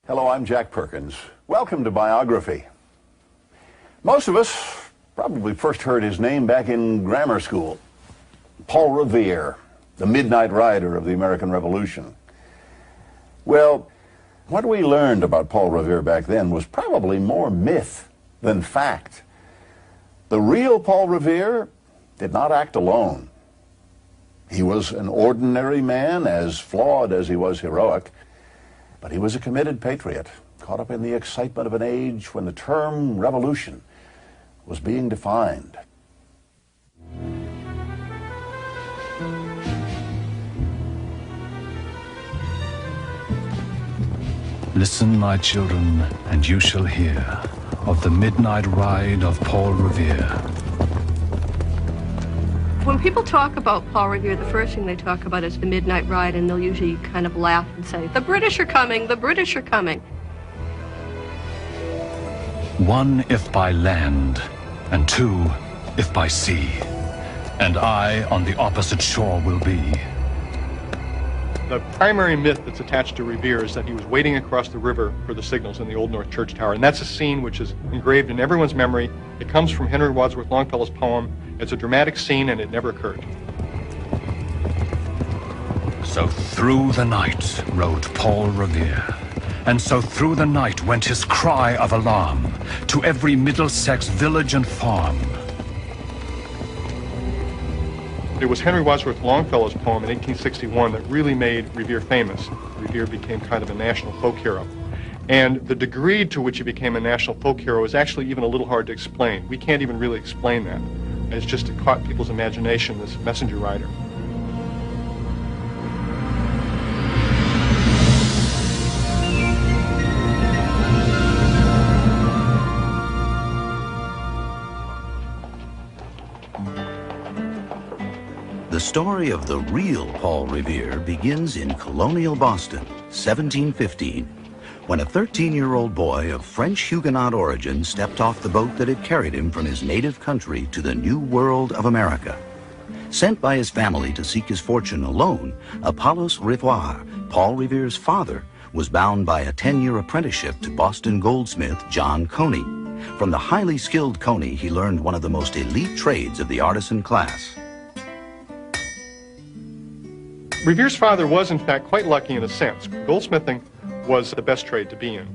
Hello, I'm Jack Perkins. Welcome to Biography. Most of us probably first heard his name back in grammar school. Paul Revere, the midnight rider of the American Revolution. Well, what we learned about Paul Revere back then was probably more myth than fact. The real Paul Revere did not act alone. He was an ordinary man, as flawed as he was heroic. But he was a committed patriot, caught up in the excitement of an age when the term revolution was being defined. Listen, my children, and you shall hear of the midnight ride of Paul Revere. When people talk about Paul Revere, the first thing they talk about is the midnight ride, and they'll usually kind of laugh and say, "The British are coming, the British are coming." One, if by land, and two, if by sea, and I on the opposite shore will be. The primary myth that's attached to Revere is that he was waiting across the river for the signals in the Old North Church Tower, and that's a scene which is engraved in everyone's memory. It comes from Henry Wadsworth Longfellow's poem. It's a dramatic scene, and it never occurred. So through the night rode Paul Revere, and so through the night went his cry of alarm to every Middlesex village and farm. It was Henry Wadsworth Longfellow's poem in 1861 that really made Revere famous. Revere became kind of a national folk hero. And the degree to which he became a national folk hero is actually even a little hard to explain. We can't even really explain that. It's just it caught people's imagination, this messenger rider. The story of the real Paul Revere begins in colonial Boston, 1715, when a 13-year-old boy of French Huguenot origin stepped off the boat that had carried him from his native country to the new world of America. Sent by his family to seek his fortune alone, Apollos Revere, Paul Revere's father, was bound by a 10-year apprenticeship to Boston goldsmith John Coney. From the highly skilled Coney, he learned one of the most elite trades of the artisan class. Revere's father was, in fact, quite lucky in a sense. Goldsmithing was the best trade to be in.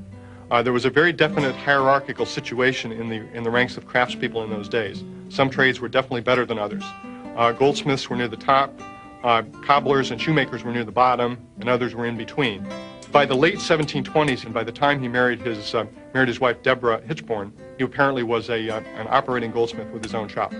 There was a very definite hierarchical situation in the ranks of craftspeople in those days. Some trades were definitely better than others. Goldsmiths were near the top, cobblers and shoemakers were near the bottom, and others were in between. By the late 1720s, and by the time he married his wife Deborah Hitchborn, he apparently was an operating goldsmith with his own shop.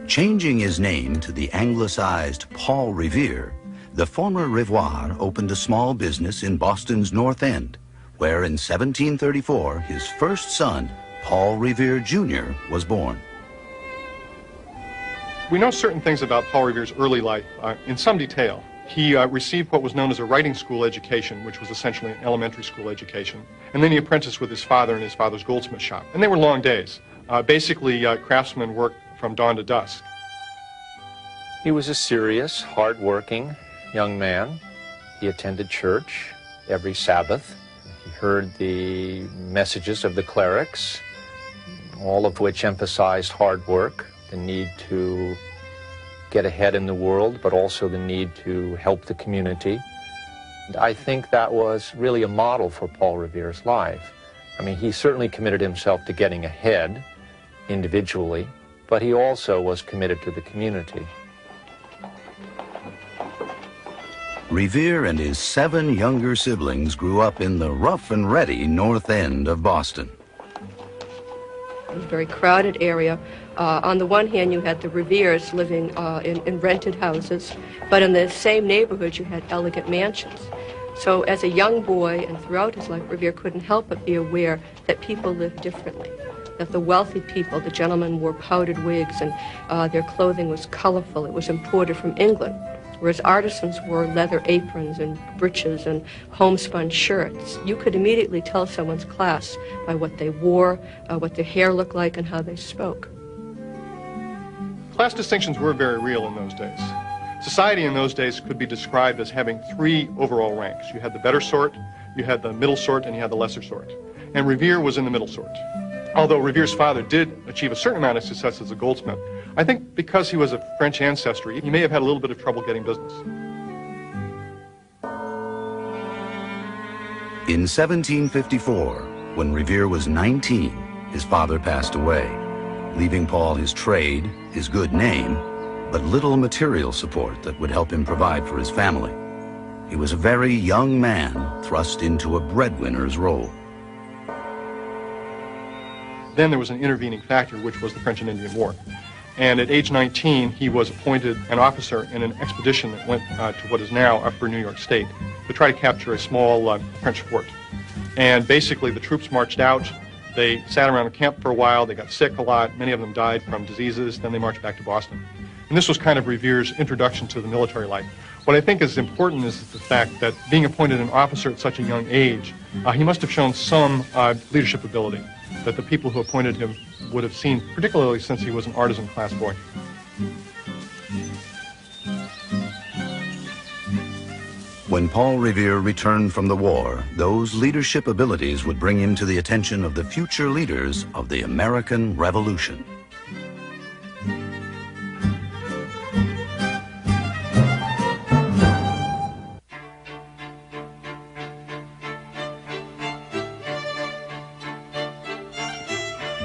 Changing his name to the anglicized Paul Revere, the former Revere opened a small business in Boston's North End, where in 1734 his first son, Paul Revere Jr., was born. We know certain things about Paul Revere's early life in some detail. He received what was known as a writing school education, which was essentially an elementary school education, and then he apprenticed with his father in his father's goldsmith shop. And they were long days. Basically, craftsmen worked from dawn to dusk. He was a serious, hard-working young man. He attended church every Sabbath. He heard the messages of the clerics, all of which emphasized hard work, the need to get ahead in the world, but also the need to help the community. I think that was really a model for Paul Revere's life. I mean, he certainly committed himself to getting ahead individually, but he also was committed to the community. Revere and his 7 younger siblings grew up in the rough and ready North End of Boston. It was a very crowded area. On the one hand, you had the Reveres living in rented houses, but in the same neighborhood, you had elegant mansions. So as a young boy and throughout his life, Revere couldn't help but be aware that people lived differently, that the wealthy people, the gentlemen, wore powdered wigs and their clothing was colorful. It was imported from England, whereas artisans wore leather aprons and breeches and homespun shirts. You could immediately tell someone's class by what they wore, what their hair looked like, and how they spoke. Class distinctions were very real in those days. Society in those days could be described as having three overall ranks. You had the better sort, you had the middle sort, and you had the lesser sort. And Revere was in the middle sort. Although Revere's father did achieve a certain amount of success as a goldsmith, I think because he was of French ancestry, he may have had a little bit of trouble getting business. In 1754, when Revere was 19, his father passed away, leaving Paul his trade, his good name, but little material support that would help him provide for his family. He was a very young man thrust into a breadwinner's role. Then there was an intervening factor, which was the French and Indian War. And at age 19, he was appointed an officer in an expedition that went to what is now Upper New York State to try to capture a small French fort. And basically, the troops marched out. They sat around a camp for a while. They got sick a lot. Many of them died from diseases. Then they marched back to Boston. And this was kind of Revere's introduction to the military life. What I think is important is the fact that being appointed an officer at such a young age, he must have shown some leadership ability that the people who appointed him would have seen, particularly since he was an artisan class boy. When Paul Revere returned from the war, those leadership abilities would bring him to the attention of the future leaders of the American Revolution.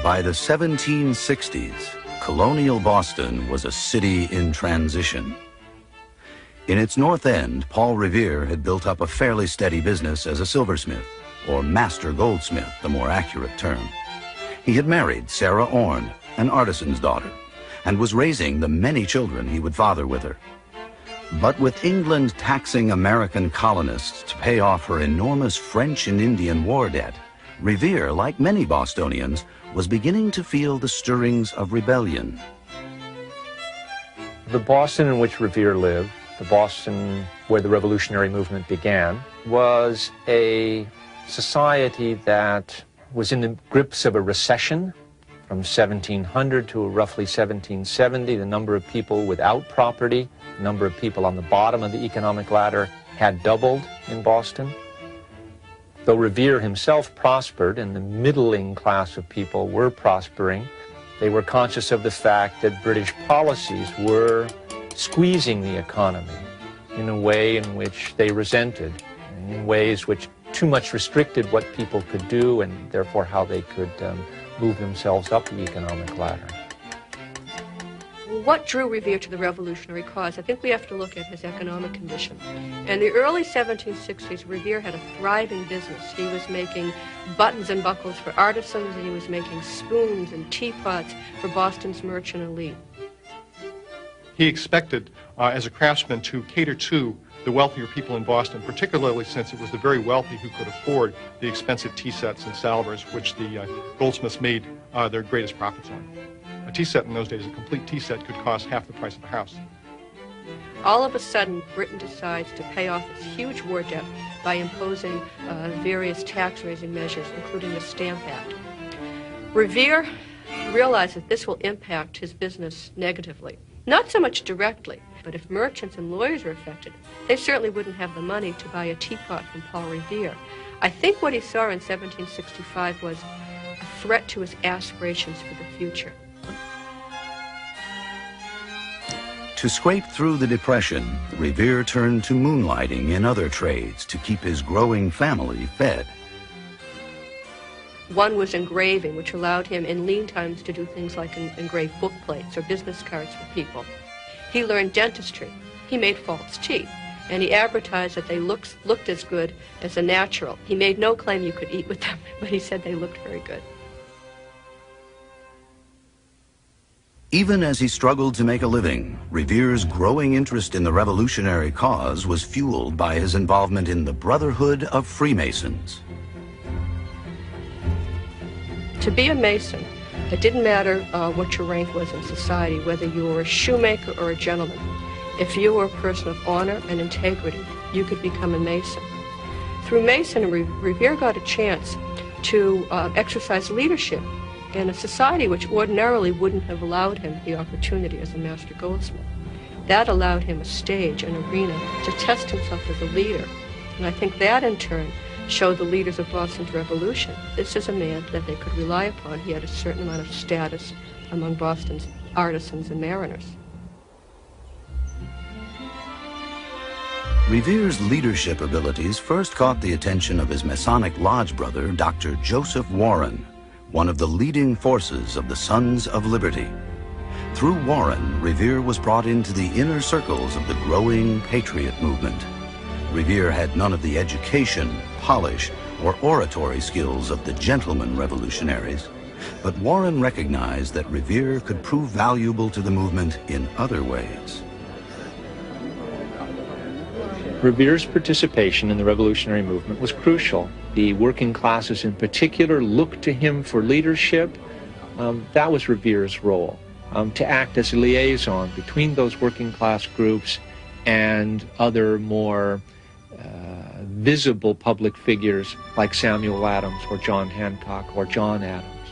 By the 1760s, colonial Boston was a city in transition. In its north end, Paul Revere had built up a fairly steady business as a silversmith, or master goldsmith, the more accurate term. He had married Sarah Orne, an artisan's daughter, and was raising the many children he would father with her. But with England taxing American colonists to pay off her enormous French and Indian war debt, Revere, like many Bostonians, was beginning to feel the stirrings of rebellion. The Boston in which Revere lived, the Boston where the revolutionary movement began, was a society that was in the grips of a recession. From 1700 to roughly 1770, the number of people without property, the number of people on the bottom of the economic ladder had doubled in Boston. Though Revere himself prospered and the middling class of people were prospering, they were conscious of the fact that British policies were squeezing the economy in a way in which they resented, in ways which too much restricted what people could do and therefore how they could move themselves up the economic ladder. What drew Revere to the revolutionary cause? I think we have to look at his economic condition. In the early 1760s, Revere had a thriving business. He was making buttons and buckles for artisans, and he was making spoons and teapots for Boston's merchant elite. He expected, as a craftsman, to cater to the wealthier people in Boston, particularly since it was the very wealthy who could afford the expensive tea sets and salvers, which the goldsmiths made their greatest profits on. A tea set in those days, a complete tea set, could cost half the price of a house. All of a sudden, Britain decides to pay off its huge war debt by imposing various tax-raising measures, including the Stamp Act. Revere realized that this will impact his business negatively. Not so much directly, but if merchants and lawyers are affected, they certainly wouldn't have the money to buy a teapot from Paul Revere. I think what he saw in 1765 was a threat to his aspirations for the future. To scrape through the Depression, Revere turned to moonlighting in other trades to keep his growing family fed. One was engraving, which allowed him in lean times to do things like engrave book plates or business cards for people. He learned dentistry. He made false teeth, and he advertised that they looked as good as a natural. He made no claim you could eat with them, but he said they looked very good. Even as he struggled to make a living, Revere's growing interest in the revolutionary cause was fueled by his involvement in the Brotherhood of Freemasons. To be a Mason, it didn't matter what your rank was in society, whether you were a shoemaker or a gentleman. If you were a person of honor and integrity, you could become a Mason. Through Masonry, Revere got a chance to exercise leadership in a society which ordinarily wouldn't have allowed him the opportunity as a master goldsmith. That allowed him a stage, an arena, to test himself as a leader. And I think that, in turn, showed the leaders of Boston's revolution. This is a man that they could rely upon. He had a certain amount of status among Boston's artisans and mariners. Revere's leadership abilities first caught the attention of his Masonic Lodge brother, Dr. Joseph Warren, one of the leading forces of the Sons of Liberty. Through Warren, Revere was brought into the inner circles of the growing patriot movement. Revere had none of the education, polish, or oratory skills of the gentleman revolutionaries, but Warren recognized that Revere could prove valuable to the movement in other ways. Revere's participation in the revolutionary movement was crucial. The working classes in particular looked to him for leadership. That was Revere's role, to act as a liaison between those working class groups and other more visible public figures like Samuel Adams or John Hancock or John Adams.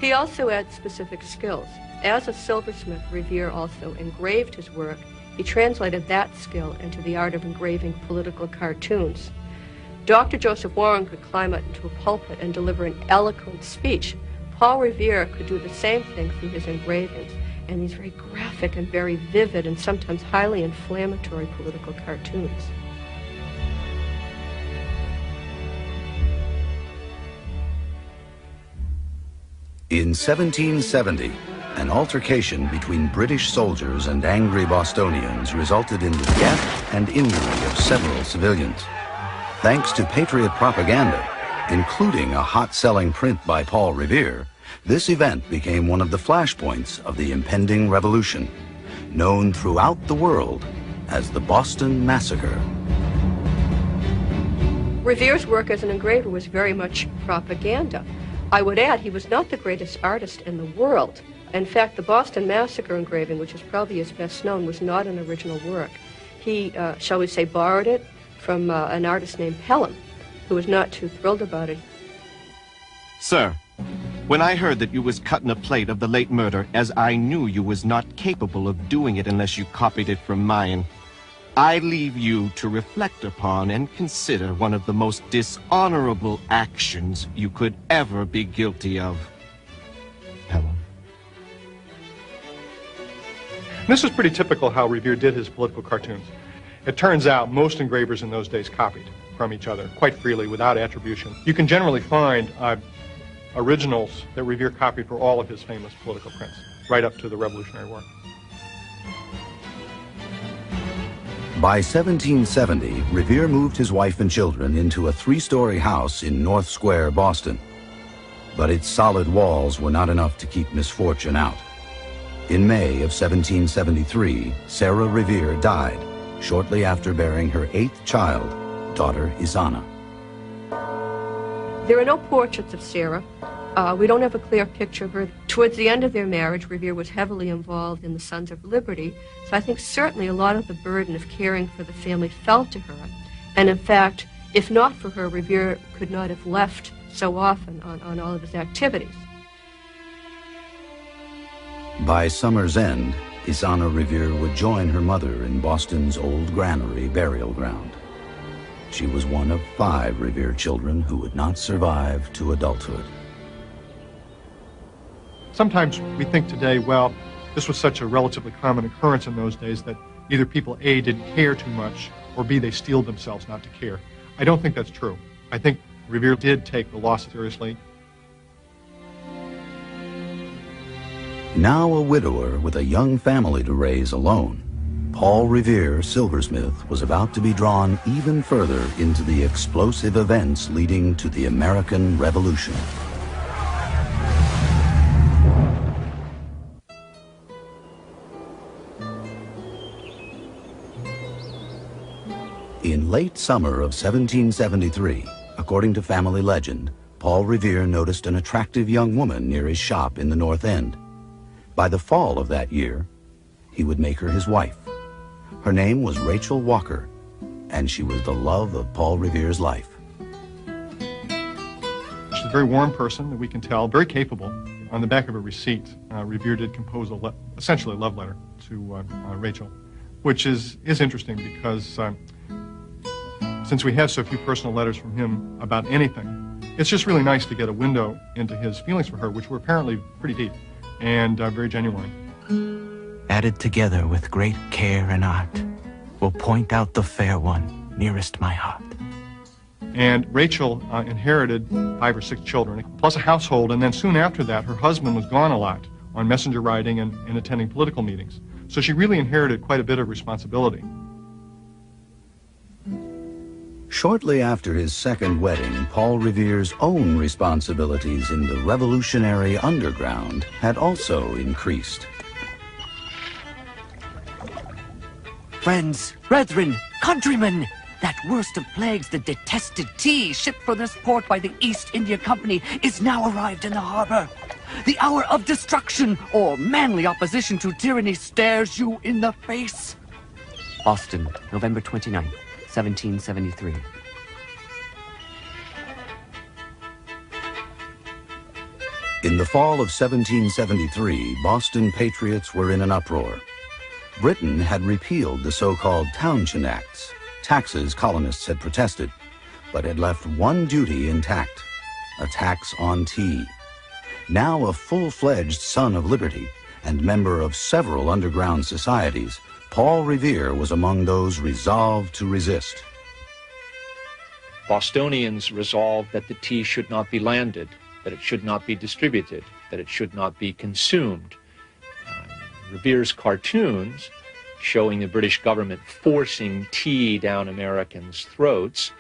He also had specific skills. As a silversmith, Revere also engraved his work. He translated that skill into the art of engraving political cartoons. Dr. Joseph Warren could climb up into a pulpit and deliver an eloquent speech. Paul Revere could do the same thing through his engravings and these very graphic and very vivid and sometimes highly inflammatory political cartoons. In 1770, an altercation between British soldiers and angry Bostonians resulted in the death and injury of several civilians. Thanks to patriot propaganda, including a hot-selling print by Paul Revere, this event became one of the flashpoints of the impending revolution, known throughout the world as the Boston Massacre. Revere's work as an engraver was very much propaganda. I would add he was not the greatest artist in the world. In fact, the Boston Massacre engraving, which is probably his best known, was not an original work. He, shall we say, borrowed it from an artist named Pelham, who was not too thrilled about it. Sir, when I heard that you was cutting a plate of the late murder, as I knew you was not capable of doing it unless you copied it from mine, I leave you to reflect upon and consider one of the most dishonorable actions you could ever be guilty of. Pelham. This is pretty typical how Revere did his political cartoons. It turns out most engravers in those days copied from each other quite freely without attribution. You can generally find originals that Revere copied for all of his famous political prints, right up to the Revolutionary War. By 1770, Revere moved his wife and children into a 3-story house in North Square, Boston. But its solid walls were not enough to keep misfortune out. In May of 1773, Sarah Revere died, shortly after bearing her 8th child, daughter Isana. There are no portraits of Sarah. We don't have a clear picture of her. Towards the end of their marriage, Revere was heavily involved in the Sons of Liberty, so I think certainly a lot of the burden of caring for the family fell to her. And in fact, if not for her, Revere could not have left so often on all of his activities. By summer's end, Isana Revere would join her mother in Boston's old granary burial ground. She was one of 5 Revere children who would not survive to adulthood. Sometimes we think today, well, this was such a relatively common occurrence in those days that either people A, didn't care too much, or B, they steeled themselves not to care. I don't think that's true. I think Revere did take the loss seriously. Now a widower with a young family to raise alone, Paul Revere, silversmith, was about to be drawn even further into the explosive events leading to the American Revolution. In late summer of 1773, according to family legend, Paul Revere noticed an attractive young woman near his shop in the North End. By the fall of that year, he would make her his wife. Her name was Rachel Walker, and she was the love of Paul Revere's life. She's a very warm person that we can tell, very capable. on the back of a receipt, Revere did compose essentially a love letter to Rachel, which is interesting because since we have so few personal letters from him about anything, it's just really nice to get a window into his feelings for her, which were apparently pretty deep and very genuine. Added together with great care and art, will point out the fair one nearest my heart. And Rachel inherited 5 or 6 children, plus a household, and then soon after that, her husband was gone a lot on messenger writing and attending political meetings. So she really inherited quite a bit of responsibility. Shortly after his second wedding, Paul Revere's own responsibilities in the revolutionary underground had also increased. Friends, brethren, countrymen, that worst of plagues, the detested tea shipped for this port by the East India Company, is now arrived in the harbor. The hour of destruction or manly opposition to tyranny stares you in the face. Boston, November 29th, 1773. In the fall of 1773, Boston patriots were in an uproar. Britain had repealed the so-called Townshend Acts, taxes colonists had protested, but had left one duty intact, a tax on tea. Now a full-fledged son of liberty and member of several underground societies, Paul Revere was among those resolved to resist. Bostonians resolved that the tea should not be landed, that it should not be distributed, that it should not be consumed. Revere's cartoons showing the British government forcing tea down Americans' throats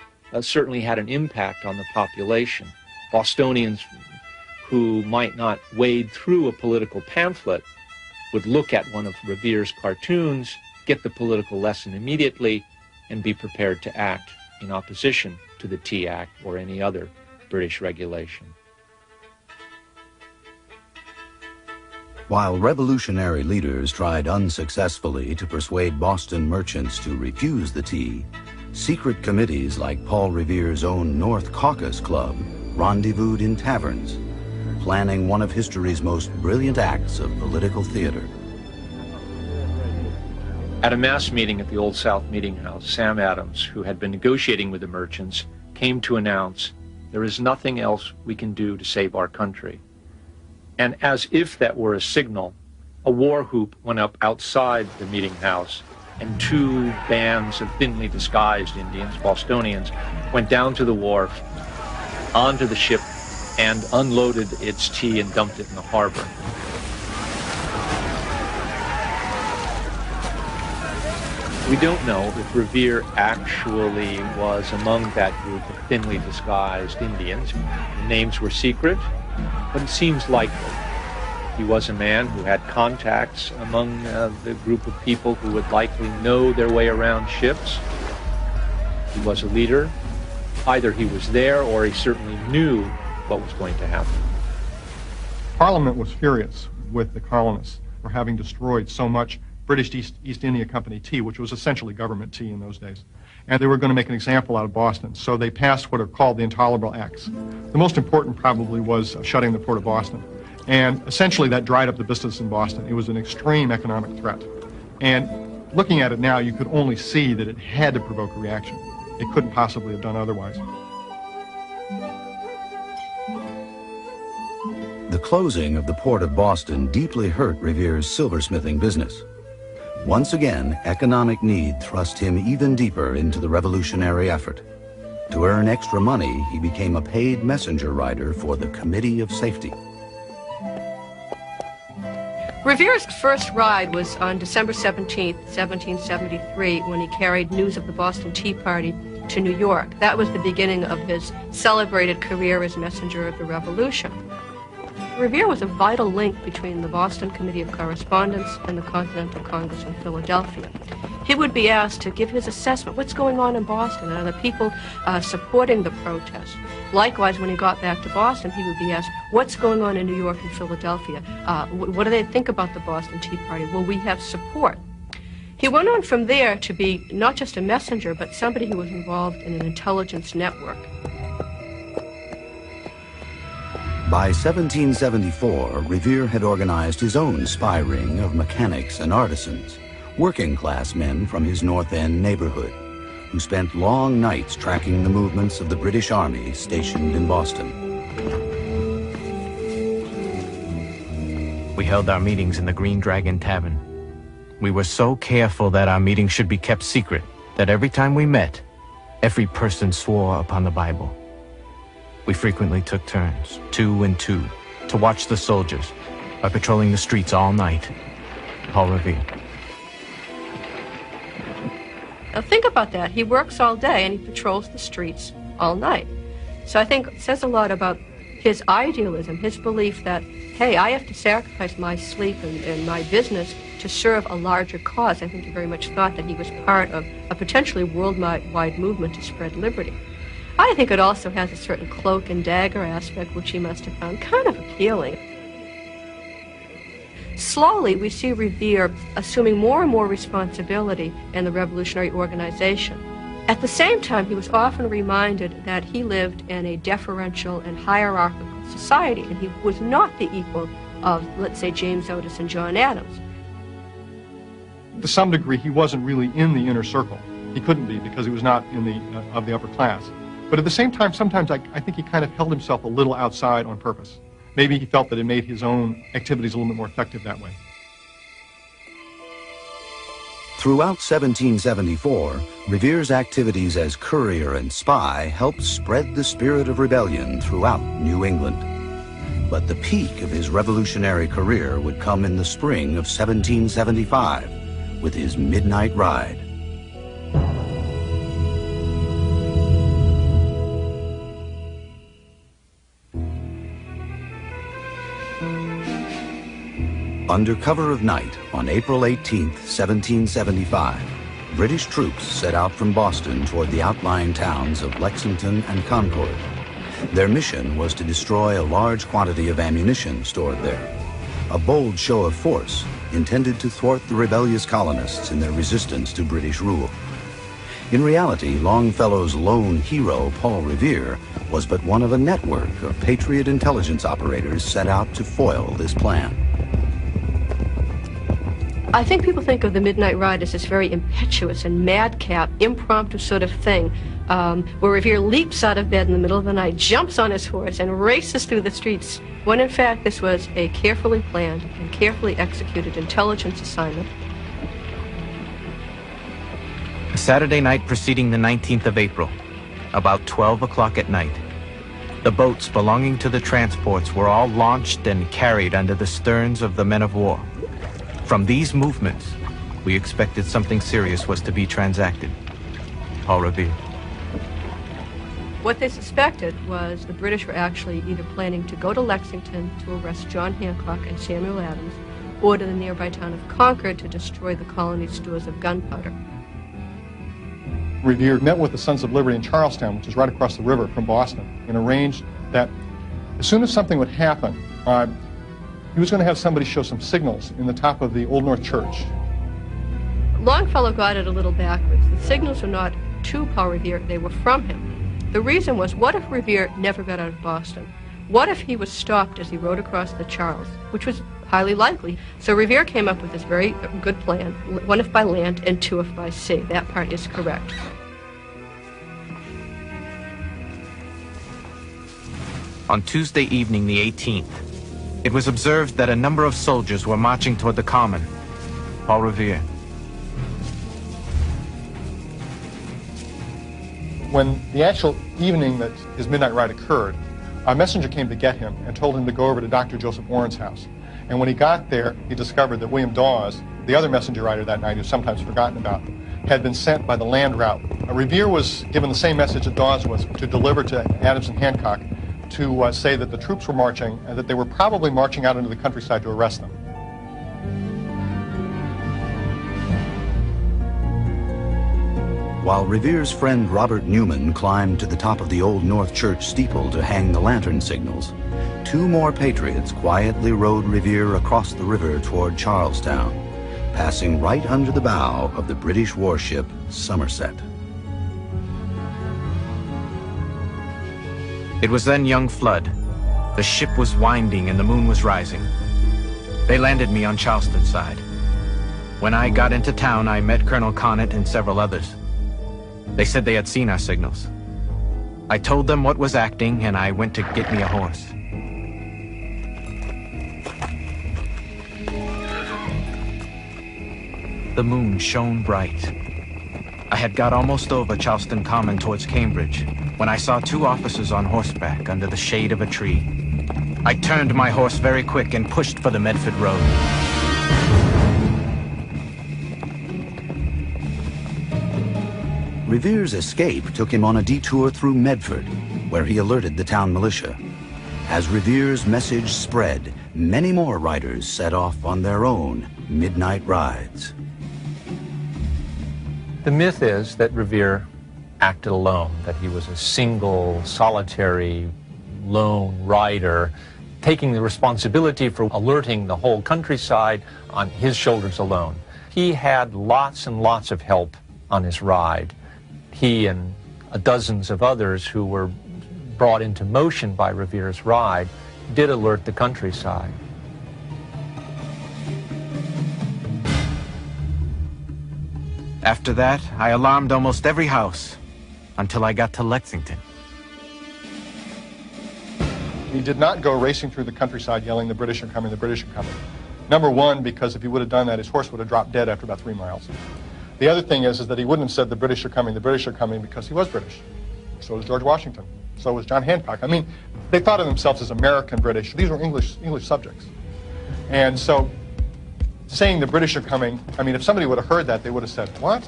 certainly had an impact on the population. Bostonians who might not wade through a political pamphlet would look at one of Revere's cartoons, get the political lesson immediately, and be prepared to act in opposition to the Tea Act or any other British regulation. While revolutionary leaders tried unsuccessfully to persuade Boston merchants to refuse the tea, secret committees like Paul Revere's own North Caucus Club rendezvoused in taverns, planning one of history's most brilliant acts of political theater. At a mass meeting at the Old South Meeting House, Sam Adams, who had been negotiating with the merchants, came to announce, "There is nothing else we can do to save our country." And as if that were a signal, a war whoop went up outside the meeting house, and 2 bands of thinly disguised Indians, Bostonians, went down to the wharf, onto the ship, and unloaded its tea and dumped it in the harbor. We don't know if Revere actually was among that group of thinly disguised Indians. The names were secret, but it seems likely. He was a man who had contacts among the group of people who would likely know their way around ships. He was a leader. Either he was there or he certainly knew what was going to happen. Parliament was furious with the colonists for having destroyed so much British East India Company tea, which was essentially government tea in those days. And they were going to make an example out of Boston. So they passed what are called the Intolerable Acts. The most important probably was shutting the port of Boston. And essentially that dried up the business in Boston. It was an extreme economic threat. And looking at it now, you could only see that it had to provoke a reaction. It couldn't possibly have done otherwise. The closing of the port of Boston deeply hurt Revere's silversmithing business. Once again, economic need thrust him even deeper into the revolutionary effort. To earn extra money, he became a paid messenger rider for the Committee of Safety. Revere's first ride was on December 17th, 1773, when he carried news of the Boston Tea Party to New York. That was the beginning of his celebrated career as messenger of the Revolution. Revere was a vital link between the Boston Committee of Correspondence and the Continental Congress in Philadelphia. He would be asked to give his assessment. What's going on in Boston? Are the people supporting the protest? Likewise, when he got back to Boston, he would be asked, what's going on in New York and Philadelphia? What do they think about the Boston Tea Party? Will we have support? He went on from there to be not just a messenger, but somebody who was involved in an intelligence network. By 1774, Revere had organized his own spy ring of mechanics and artisans, working-class men from his North End neighborhood, who spent long nights tracking the movements of the British Army stationed in Boston. We held our meetings in the Green Dragon Tavern. We were so careful that our meetings should be kept secret that every time we met, every person swore upon the Bible. We frequently took turns, 2 and 2, to watch the soldiers by patrolling the streets all night. Paul Revere. Now think about that. He works all day and he patrols the streets all night. So I think it says a lot about his idealism, his belief that, hey, I have to sacrifice my sleep and my business to serve a larger cause. I think he very much thought that he was part of a potentially worldwide movement to spread liberty. I think it also has a certain cloak and dagger aspect, which he must have found kind of appealing. Slowly, we see Revere assuming more and more responsibility in the revolutionary organization. At the same time, he was often reminded that he lived in a deferential and hierarchical society, and he was not the equal of, let's say, James Otis and John Adams. To some degree, he wasn't really in the inner circle. He couldn't be because he was not in the of the upper class. But at the same time, sometimes I think he kind of held himself a little outside on purpose. Maybe he felt that it made his own activities a little bit more effective that way. Throughout 1774, Revere's activities as courier and spy helped spread the spirit of rebellion throughout New England. But the peak of his revolutionary career would come in the spring of 1775 with his midnight ride. Under cover of night, on April 18, 1775, British troops set out from Boston toward the outlying towns of Lexington and Concord. Their mission was to destroy a large quantity of ammunition stored there, a bold show of force intended to thwart the rebellious colonists in their resistance to British rule. In reality, Longfellow's lone hero, Paul Revere, was but one of a network of Patriot intelligence operators set out to foil this plan. I think people think of the midnight ride as this very impetuous and madcap, impromptu sort of thing, where Revere leaps out of bed in the middle of the night, jumps on his horse, and races through the streets, when in fact this was a carefully planned and carefully executed intelligence assignment. A Saturday night preceding the 19th of April, about 12 o'clock at night, the boats belonging to the transports were all launched and carried under the sterns of the men of war. From these movements, we expected something serious was to be transacted. Paul Revere. What they suspected was the British were actually either planning to go to Lexington to arrest John Hancock and Samuel Adams, or to the nearby town of Concord to destroy the colony's stores of gunpowder. Revere met with the Sons of Liberty in Charlestown, which is right across the river from Boston, and arranged that as soon as something would happen, he was going to have somebody show some signals in the top of the Old North Church. Longfellow got it a little backwards. The signals were not to Paul Revere, they were from him. The reason was, what if Revere never got out of Boston? What if he was stopped as he rode across the Charles, which was highly likely? So Revere came up with this very good plan, 1 if by land and 2 if by sea. That part is correct. On Tuesday evening, the 18th, it was observed that a number of soldiers were marching toward the Common. Paul Revere. When the actual evening that his midnight ride occurred, a messenger came to get him and told him to go over to Dr. Joseph Warren's house. And when he got there, he discovered that William Dawes, the other messenger rider that night, who's sometimes forgotten about, had been sent by the land route. Revere was given the same message that Dawes was, to deliver to Adams and Hancock, to say that the troops were marching and that they were probably marching out into the countryside to arrest them. While Revere's friend Robert Newman climbed to the top of the Old North Church steeple to hang the lantern signals, 2 more patriots quietly rode Revere across the river toward Charlestown, passing right under the bow of the British warship Somerset. It was then young Flood, The ship was winding and the moon was rising. They landed me on Charleston's side. When I got into town, I met Colonel Connett and several others. They said they had seen our signals. I told them what was acting, and I went to get me a horse. The moon shone bright. I had got almost over Charleston Common towards Cambridge when I saw two officers on horseback under the shade of a tree. I turned my horse very quick and pushed for the Medford Road. Revere's escape took him on a detour through Medford, where he alerted the town militia. As Revere's message spread, many more riders set off on their own midnight rides. The myth is that Revere acted alone, that he was a single, solitary, lone rider, taking the responsibility for alerting the whole countryside on his shoulders alone. He had lots and lots of help on his ride. He and dozens of others who were brought into motion by Revere's ride did alert the countryside. After that, I alarmed almost every house until I got to Lexington. He did not go racing through the countryside yelling, "The British are coming, the British are coming." Number one, because if he would have done that, his horse would have dropped dead after about 3 miles. The other thing is that he wouldn't have said, "The British are coming, the British are coming," because he was British. So was George Washington. So was John Hancock. I mean, they thought of themselves as American British. These were English subjects. And so saying the British are coming, I mean, if somebody would have heard that, they would have said, "What?"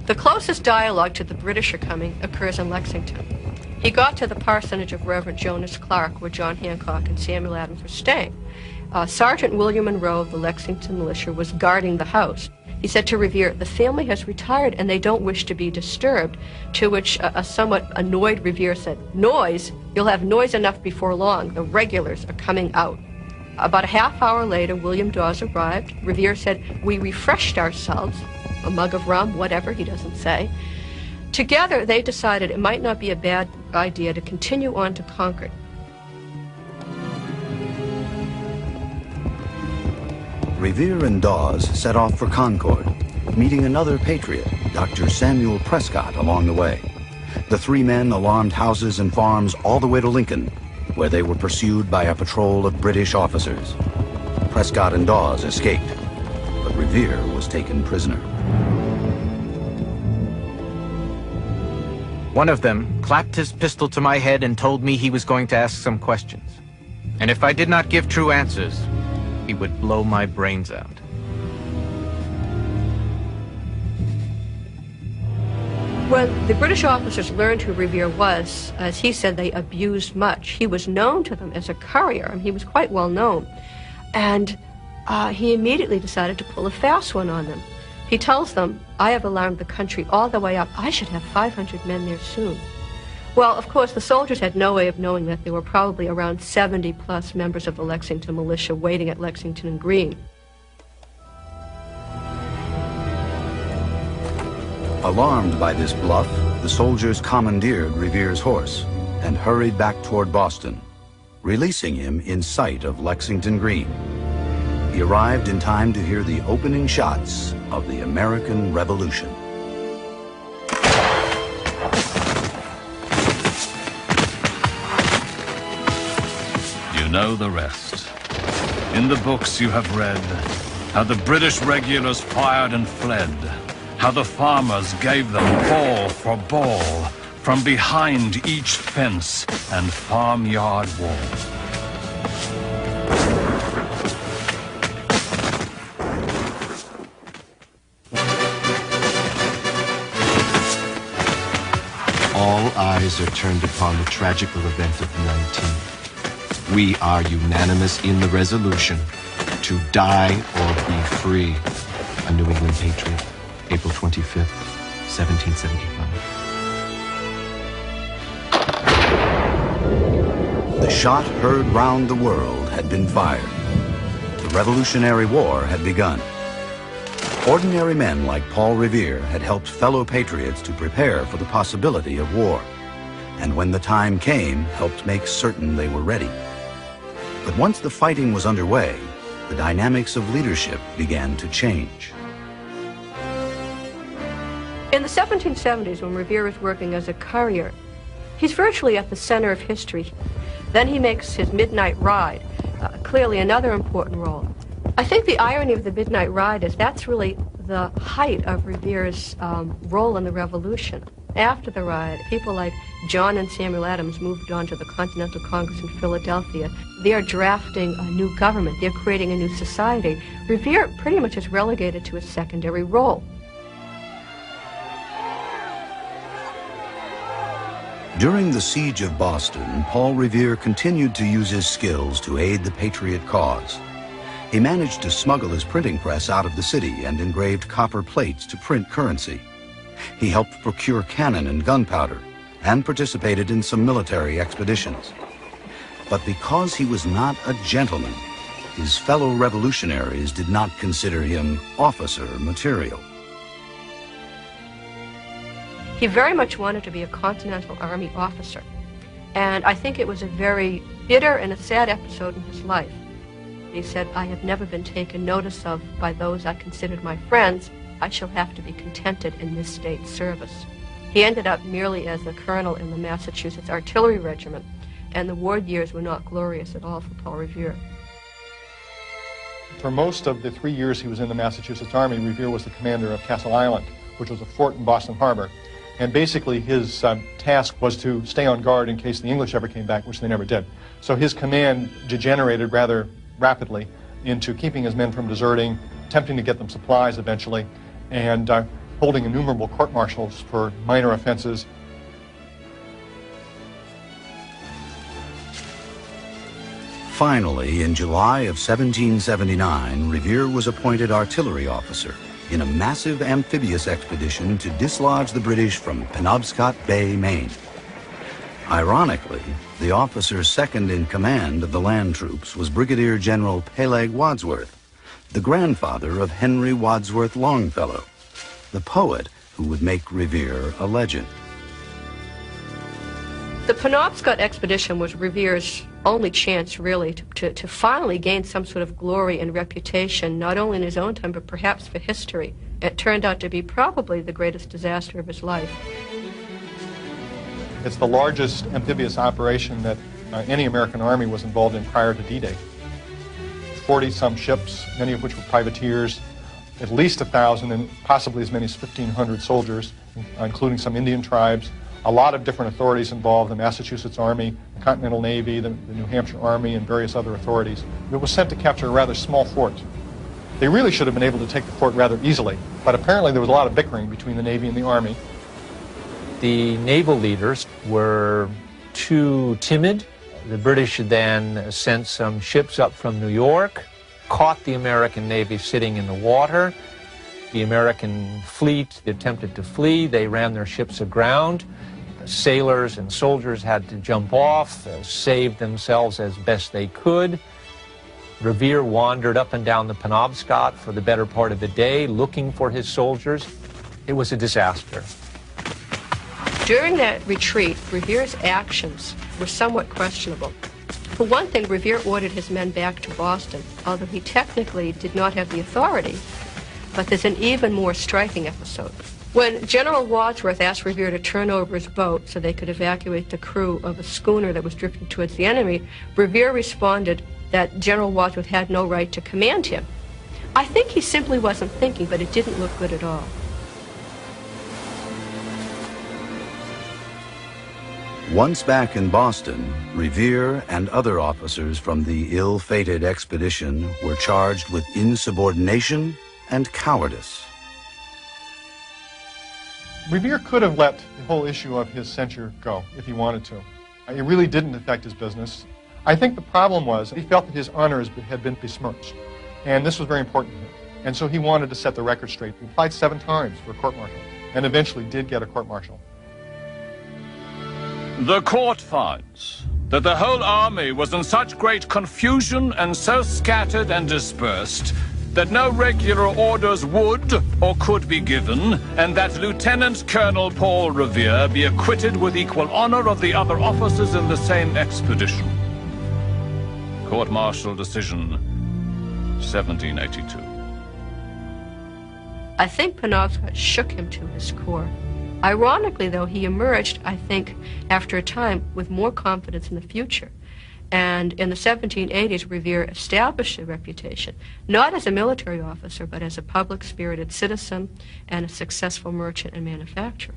The closest dialogue to the British are coming occurs in Lexington. He got to the parsonage of Reverend Jonas Clark, where John Hancock and Samuel Adams were staying. Sergeant William Monroe of the Lexington militia was guarding the house. He said to Revere, "The family has retired and they don't wish to be disturbed," to which a somewhat annoyed Revere said, "Noise? You'll have noise enough before long. The regulars are coming out." About a half hour later, William Dawes arrived. Revere said, "We refreshed ourselves," a mug of rum, whatever, he doesn't say. Together, they decided it might not be a bad idea to continue on to Concord. Revere and Dawes set off for Concord, meeting another patriot, Dr. Samuel Prescott, along the way. The three men alarmed houses and farms all the way to Lincoln, where they were pursued by a patrol of British officers. Prescott and Dawes escaped, but Revere was taken prisoner. One of them clapped his pistol to my head and told me he was going to ask some questions. And if I did not give true answers, he would blow my brains out. When the British officers learned who Revere was, as he said, they abused much. He was known to them as a courier, and he was quite well known. And he immediately decided to pull a fast one on them. He tells them, "I have alarmed the country all the way up. I should have 500 men there soon." Well, of course, the soldiers had no way of knowing that there were probably around 70-plus members of the Lexington militia waiting at Lexington and Green. Alarmed by this bluff, the soldiers commandeered Revere's horse and hurried back toward Boston, releasing him in sight of Lexington Green. He arrived in time to hear the opening shots of the American Revolution. You know the rest. In the books you have read how the British regulars fired and fled, how the farmers gave them ball for ball from behind each fence and farmyard wall. All eyes are turned upon the tragical event of the 19th. We are unanimous in the resolution to die or be free. A New England Patriot, April 25th, 1775. The shot heard round the world had been fired. The Revolutionary War had begun. Ordinary men like Paul Revere had helped fellow patriots to prepare for the possibility of war. and when the time came, helped make certain they were ready. But once the fighting was underway, the dynamics of leadership began to change. In the 1770s, when Revere was working as a courier, he's virtually at the center of history. Then he makes his midnight ride, clearly another important role. I think the irony of the midnight ride is that's really the height of Revere's role in the Revolution. After the riot, people like John and Samuel Adams moved on to the Continental Congress in Philadelphia. They are drafting a new government. They're creating a new society. Revere pretty much is relegated to a secondary role. During the siege of Boston, Paul Revere continued to use his skills to aid the Patriot cause. He managed to smuggle his printing press out of the city and engraved copper plates to print currency. He helped procure cannon and gunpowder and participated in some military expeditions. But because he was not a gentleman, his fellow revolutionaries did not consider him officer material. He very much wanted to be a Continental Army officer. And I think it was a very bitter and a sad episode in his life. He said, "I have never been taken notice of by those I considered my friends. I shall have to be contented in this state service." He ended up merely as a colonel in the Massachusetts Artillery Regiment, and the war years were not glorious at all for Paul Revere. For most of the 3 years he was in the Massachusetts Army, Revere was the commander of Castle Island, which was a fort in Boston Harbor. And basically his task was to stay on guard in case the English ever came back, which they never did. So his command degenerated rather rapidly into keeping his men from deserting, attempting to get them supplies eventually, and holding innumerable court-martials for minor offenses. Finally, in July of 1779, Revere was appointed artillery officer in a massive amphibious expedition to dislodge the British from Penobscot Bay, Maine. Ironically, the officer second in command of the land troops was Brigadier General Peleg Wadsworth, the grandfather of Henry Wadsworth Longfellow, the poet who would make Revere a legend. The Penobscot expedition was Revere's only chance, really, to finally gain some sort of glory and reputation, not only in his own time, but perhaps for history. It turned out to be probably the greatest disaster of his life. It's the largest amphibious operation that any American army was involved in prior to D-Day. 40-some ships, many of which were privateers, at least 1,000 and possibly as many as 1,500 soldiers, including some Indian tribes. A lot of different authorities involved, the Massachusetts Army, the Continental Navy, the New Hampshire Army, and various other authorities. It was sent to capture a rather small fort. They really should have been able to take the fort rather easily, but apparently there was a lot of bickering between the Navy and the Army. The naval leaders were too timid. The British then sent some ships up from New York, caught the American Navy sitting in the water. The American fleet attempted to flee. They ran their ships aground. Sailors and soldiers had to jump off, save themselves as best they could. Revere wandered up and down the Penobscot for the better part of the day, looking for his soldiers. It was a disaster. During that retreat, Revere's actions were somewhat questionable. For one thing, Revere ordered his men back to Boston, although he technically did not have the authority. But there's an even more striking episode. When General Wadsworth asked Revere to turn over his boat so they could evacuate the crew of a schooner that was drifting towards the enemy, Revere responded that General Wadsworth had no right to command him. I think he simply wasn't thinking, but it didn't look good at all. Once back in Boston, Revere and other officers from the ill-fated expedition were charged with insubordination and cowardice. Revere could have let the whole issue of his censure go if he wanted to. It really didn't affect his business. I think the problem was he felt that his honors had been besmirched, and this was very important to him. And so he wanted to set the record straight. He applied 7 times for a court-martial, and eventually did get a court-martial. The court finds that the whole army was in such great confusion and so scattered and dispersed that no regular orders would or could be given, and that Lieutenant Colonel Paul Revere be acquitted with equal honor of the other officers in the same expedition. Court-martial decision, 1782. I think Penobscot shook him to his core. Ironically, though, he emerged, I think, after a time with more confidence in the future. And in the 1780s, Revere established a reputation, not as a military officer, but as a public-spirited citizen and a successful merchant and manufacturer.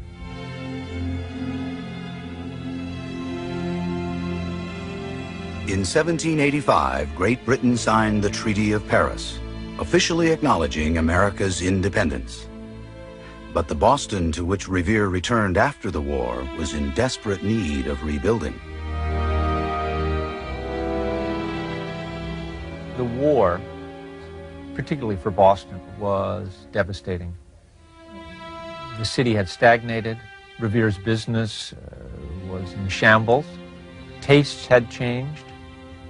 In 1785, Great Britain signed the Treaty of Paris, officially acknowledging America's independence. But the Boston to which Revere returned after the war was in desperate need of rebuilding. The war, particularly for Boston, was devastating. The city had stagnated. Revere's business was in shambles. Tastes had changed,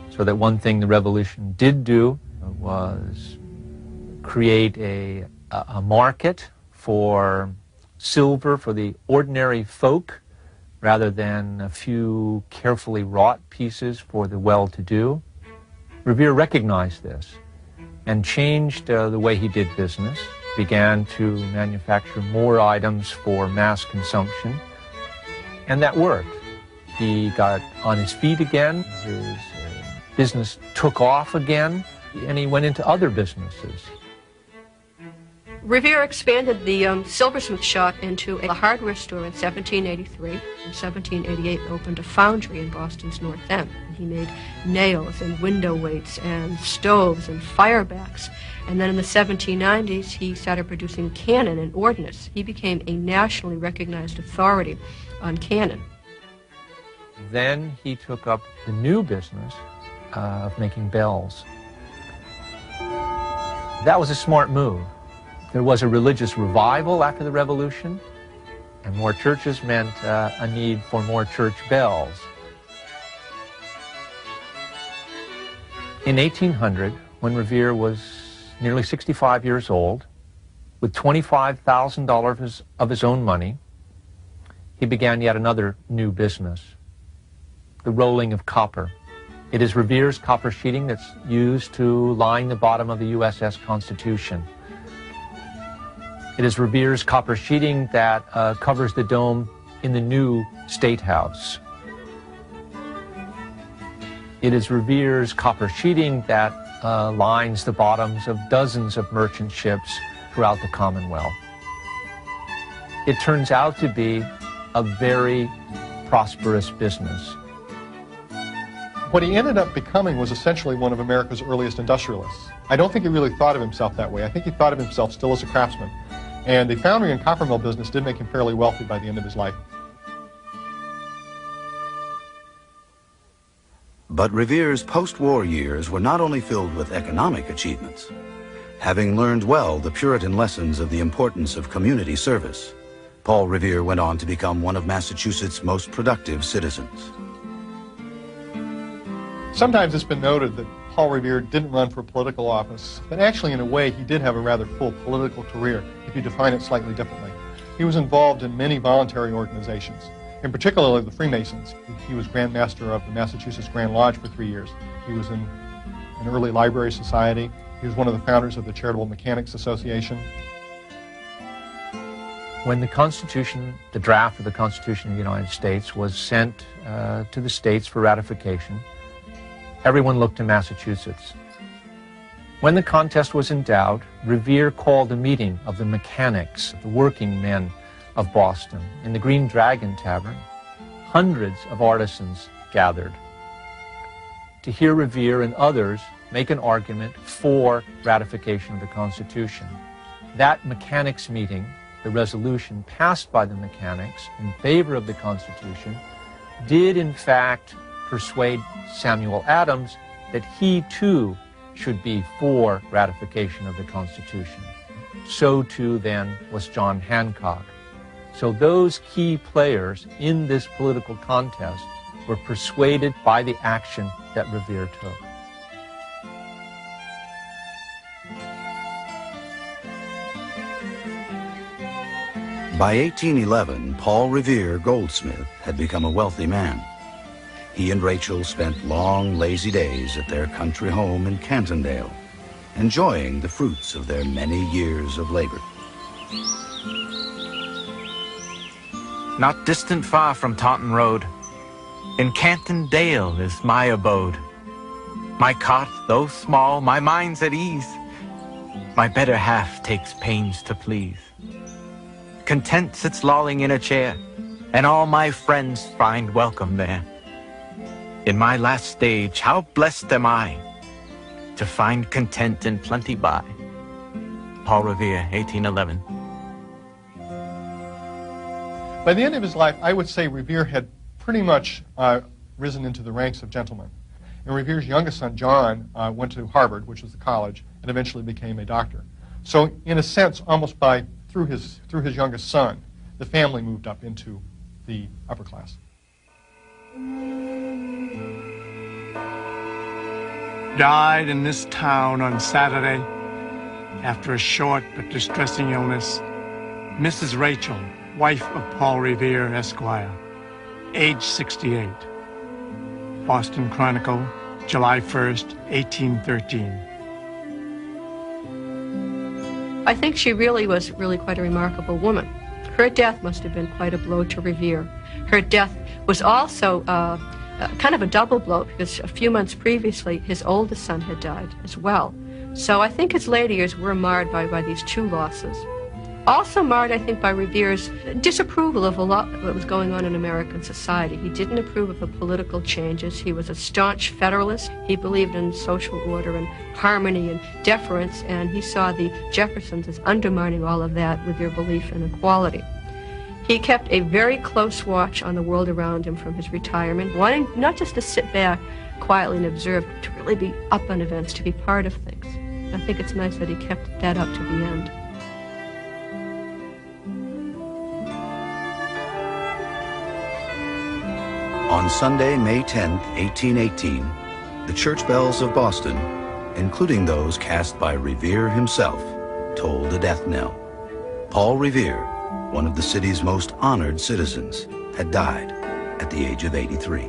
so that one thing the Revolution did do was create a market for silver for the ordinary folk, rather than a few carefully wrought pieces for the well-to-do. Revere recognized this and changed the way he did business, began to manufacture more items for mass consumption, and that worked. He got on his feet again, his business took off again, and he went into other businesses. Revere expanded the silversmith shop into a hardware store in 1783. In 1788, opened a foundry in Boston's North End. He made nails and window weights and stoves and firebacks. And then in the 1790s, he started producing cannon and ordnance. He became a nationally recognized authority on cannon. Then he took up the new business of making bells. That was a smart move. There was a religious revival after the Revolution, and more churches meant a need for more church bells. In 1800, when Revere was nearly 65 years old, with $25,000 of his own money, he began yet another new business, the rolling of copper. It is Revere's copper sheeting that's used to line the bottom of the USS Constitution. It is Revere's copper sheeting that covers the dome in the new State House. It is Revere's copper sheeting that lines the bottoms of dozens of merchant ships throughout the Commonwealth. It turns out to be a very prosperous business. What he ended up becoming was essentially one of America's earliest industrialists. I don't think he really thought of himself that way. I think he thought of himself still as a craftsman. And the foundry and copper mill business did make him fairly wealthy by the end of his life. But Revere's post-war years were not only filled with economic achievements. Having learned well the Puritan lessons of the importance of community service, Paul Revere went on to become one of Massachusetts' most productive citizens. Sometimes it's been noted that Paul Revere didn't run for political office, but actually, in a way, he did have a rather full political career, if you define it slightly differently. He was involved in many voluntary organizations, in particular the Freemasons. He was Grand Master of the Massachusetts Grand Lodge for 3 years. He was in an early library society. He was one of the founders of the Charitable Mechanics Association. When the Constitution, the draft of the Constitution of the United States, was sent to the states for ratification, everyone looked to Massachusetts. When the contest was in doubt, Revere called a meeting of the mechanics, the working men of Boston, in the Green Dragon Tavern. Hundreds of artisans gathered to hear Revere and others make an argument for ratification of the Constitution. That mechanics meeting, the resolution passed by the mechanics in favor of the Constitution, did in fact persuade Samuel Adams that he too should be for ratification of the Constitution. So too then was John Hancock. So those key players in this political contest were persuaded by the action that Revere took. By 1811, Paul Revere, goldsmith, had become a wealthy man. He and Rachel spent long, lazy days at their country home in Cantondale, enjoying the fruits of their many years of labor. Not distant far from Taunton Road, in Cantondale is my abode. My cot, though small, my mind's at ease. My better half takes pains to please. Content sits lolling in a chair, and all my friends find welcome there. In my last stage, how blessed am I to find content and plenty by. Paul Revere, 1811. By the end of his life, I would say Revere had pretty much risen into the ranks of gentlemen. And Revere's youngest son, John, went to Harvard, which was the college, and eventually became a doctor. So in a sense, almost through his youngest son, the family moved up into the upper class. Died in this town on Saturday after a short but distressing illness, Mrs. Rachel, wife of Paul Revere, Esquire, age 68. Boston Chronicle, July 1st, 1813. I think she really was quite a remarkable woman. Her death must have been quite a blow to Revere. Her death was also kind of a double blow because a few months previously his oldest son had died as well. So I think his later years were marred by these two losses. Also marred, I think, by Revere's disapproval of a lot of what was going on in American society. He didn't approve of the political changes. He was a staunch Federalist. He believed in social order and harmony and deference, and he saw the Jeffersons as undermining all of that with their belief in equality. He kept a very close watch on the world around him from his retirement, wanting not just to sit back quietly and observe, but to really be up on events, to be part of things. I think it's nice that he kept that up to the end. On Sunday, May 10, 1818, the church bells of Boston, including those cast by Revere himself, tolled a death knell. Paul Revere, one of the city's most honored citizens, had died at the age of 83.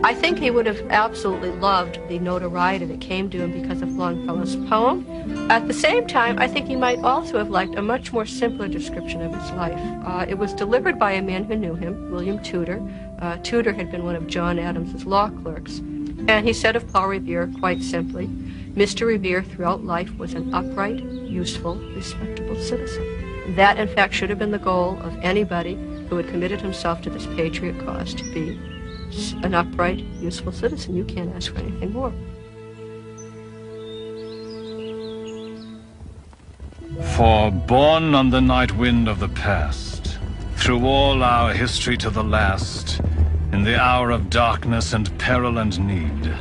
I think he would have absolutely loved the notoriety that came to him because of Longfellow's poem. At the same time, I think he might also have liked a much more simpler description of his life. It was delivered by a man who knew him, William Tudor. Tudor had been one of John Adams's law clerks. And he said of Paul Revere, quite simply, Mr. Revere throughout life was an upright, useful, respectable citizen. That, in fact, should have been the goal of anybody who had committed himself to this patriot cause, to be an upright, useful citizen. You can't ask for anything more. For born on the night wind of the past, through all our history to the last, in the hour of darkness and peril and need,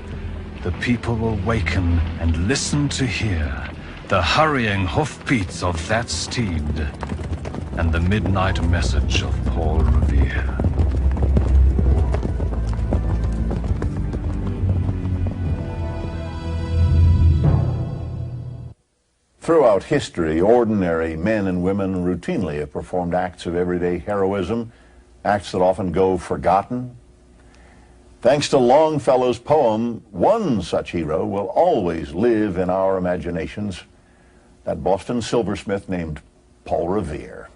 the people will waken and listen to hear the hurrying hoofbeats of that steed and the midnight message of Paul Revere. Throughout history, ordinary men and women routinely have performed acts of everyday heroism, acts that often go forgotten. Thanks to Longfellow's poem, one such hero will always live in our imaginations, that Boston silversmith named Paul Revere.